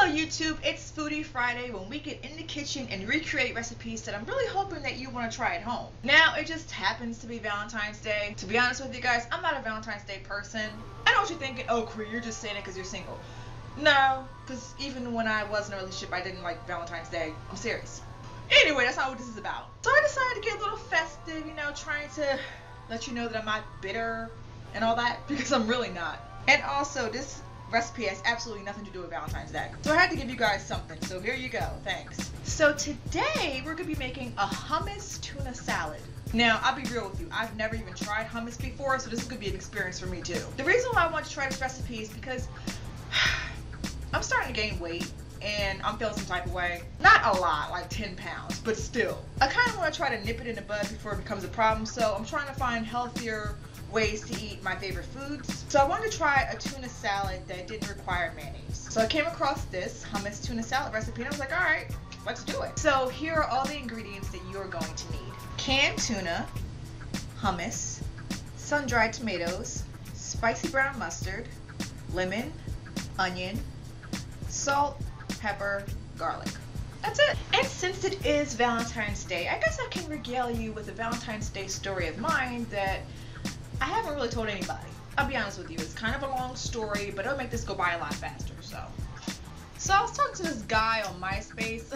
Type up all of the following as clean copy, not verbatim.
Hello YouTube, it's Foodie Friday when we get in the kitchen and recreate recipes that I'm really hoping that you want to try at home. Now, it just happens to be Valentine's Day. To be honest with you guys, I'm not a Valentine's Day person. I know what you're thinking, oh Cree, you're just saying it because you're single. No, because even when I was in a relationship, I didn't like Valentine's Day. I'm serious. Anyway, that's not what this is about. So I decided to get a little festive, you know, trying to let you know that I'm not bitter and all that, because I'm really not. And also, this recipe has absolutely nothing to do with Valentine's Day. So I had to give you guys something. So here you go. Thanks. So today we're going to be making a hummus tuna salad. Now, I'll be real with you. I've never even tried hummus before, so this is going to be an experience for me too. The reason why I want to try this recipe is because I'm starting to gain weight and I'm feeling some type of way. Not a lot, like 10 pounds, but still. I kind of want to try to nip it in the bud before it becomes a problem, so I'm trying to find healthier ways to eat my favorite foods. So I wanted to try a tuna salad that didn't require mayonnaise. So I came across this hummus tuna salad recipe and I was like, all right, let's do it. So here are all the ingredients that you are going to need. Canned tuna, hummus, sun-dried tomatoes, spicy brown mustard, lemon, onion, salt, pepper, garlic. That's it. And since it is Valentine's Day, I guess I can regale you with a Valentine's Day story of mine that I haven't really told anybody. I'll be honest with you, it's kind of a long story, but it'll make this go by a lot faster, so I was talking to this guy on MySpace.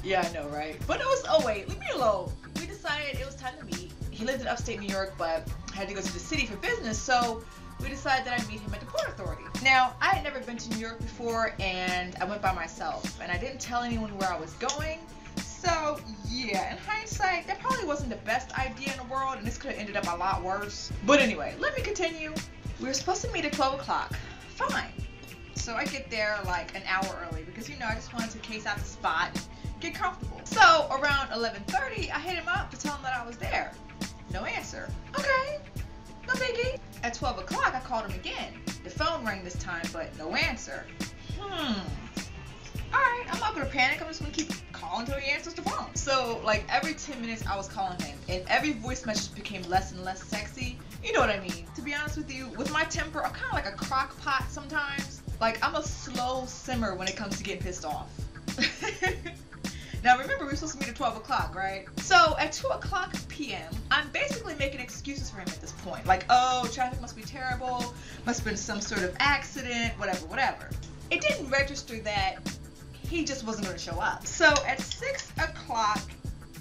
Yeah, I know, right? But it was, oh wait, leave me alone. We decided it was time to meet. He lived in upstate New York, but had to go to the city for business, so we decided that I'd meet him at the Port Authority. Now, I had never been to New York before, and I went by myself, and I didn't tell anyone where I was going. So yeah, in hindsight, that probably wasn't the best idea in the world, and this could have ended up a lot worse. But anyway, let me continue. We were supposed to meet at 12 o'clock. Fine. So I get there like an hour early because, you know, I just wanted to case out the spot and get comfortable. So around 11:30, I hit him up to tell him that I was there. No answer. Okay, no biggie. At 12 o'clock, I called him again. The phone rang this time, but no answer. Alright, I'm not gonna panic. I'm just gonna keep calling until he answers the phone. So, like, every 10 minutes I was calling him, and every voice message became less and less sexy. You know what I mean? To be honest with you, with my temper, I'm kind of like a crock pot sometimes. Like, I'm a slow simmer when it comes to getting pissed off. Now, remember, we were supposed to meet at 12 o'clock, right? So, at 2 o'clock p.m., I'm basically making excuses for him at this point. Like, oh, traffic must be terrible, must have been some sort of accident, whatever. It didn't register that he just wasn't going to show up. So at 6 o'clock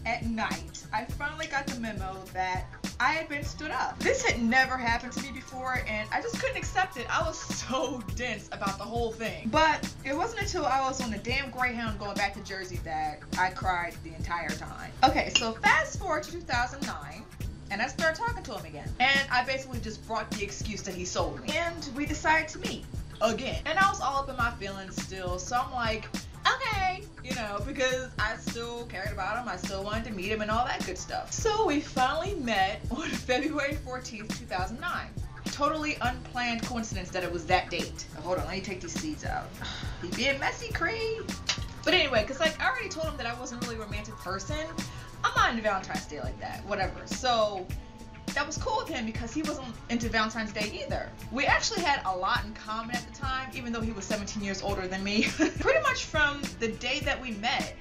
at night, I finally got the memo that I had been stood up. This had never happened to me before, and I just couldn't accept it. I was so dense about the whole thing. But it wasn't until I was on the damn Greyhound going back to Jersey that I cried the entire time. Okay, so fast forward to 2009. And I started talking to him again. And I basically just brought the excuse that he sold me. And we decided to meet again. And I was all up in my feelings still, so I'm like, okay, you know, because I still cared about him, I still wanted to meet him and all that good stuff. So we finally met on February 14th, 2009. Totally unplanned coincidence that it was that date. Oh, hold on, let me take these seeds out. He being messy, Cree. But anyway, because like I already told him that I wasn't really a romantic person, I'm not into Valentine's Day like that, whatever. So that was cool with him because he wasn't into Valentine's Day either. We actually had a lot in common at the time, even though he was 17 years older than me. Pretty much from the day that we met,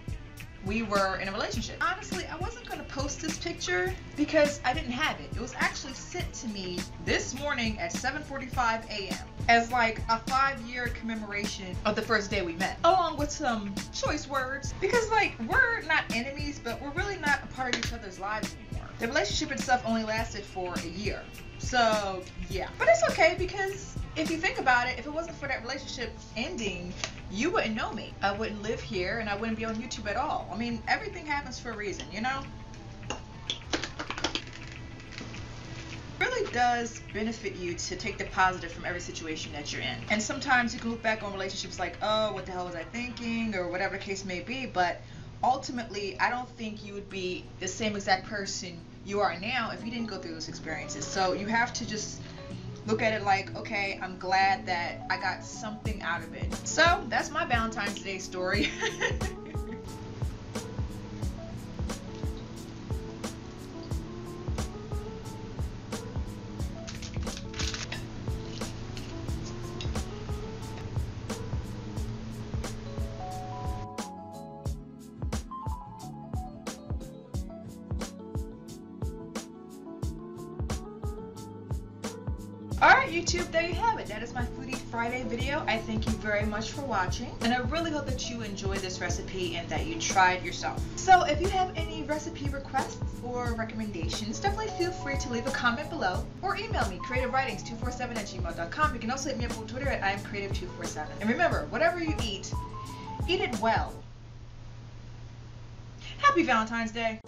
we were in a relationship. Honestly, I wasn't going to post this picture because I didn't have it. It was actually sent to me this morning at 7:45 a.m. as like a 5-year commemoration of the first day we met, along with some choice words. Because like, we're not enemies, but we're really not a part of each other's lives anymore. The relationship itself only lasted for a year. So yeah, but it's okay because if you think about it, if it wasn't for that relationship ending, you wouldn't know me. I wouldn't live here and I wouldn't be on YouTube at all. I mean, everything happens for a reason, you know? It really does benefit you to take the positive from every situation that you're in. And sometimes you can look back on relationships like, oh, what the hell was I thinking, or whatever the case may be, but ultimately, I don't think you would be the same exact person you are now if you didn't go through those experiences. So you have to just look at it like, okay, I'm glad that I got something out of it. So that's my Valentine's Day story. Alright YouTube, there you have it. That is my Foodie Friday video. I thank you very much for watching, and I really hope that you enjoyed this recipe and that you tried yourself. So if you have any recipe requests or recommendations, definitely feel free to leave a comment below or email me, creativewritings247@gmail.com. You can also hit me up on Twitter at IamCreative247. And remember, whatever you eat it well. Happy Valentine's Day!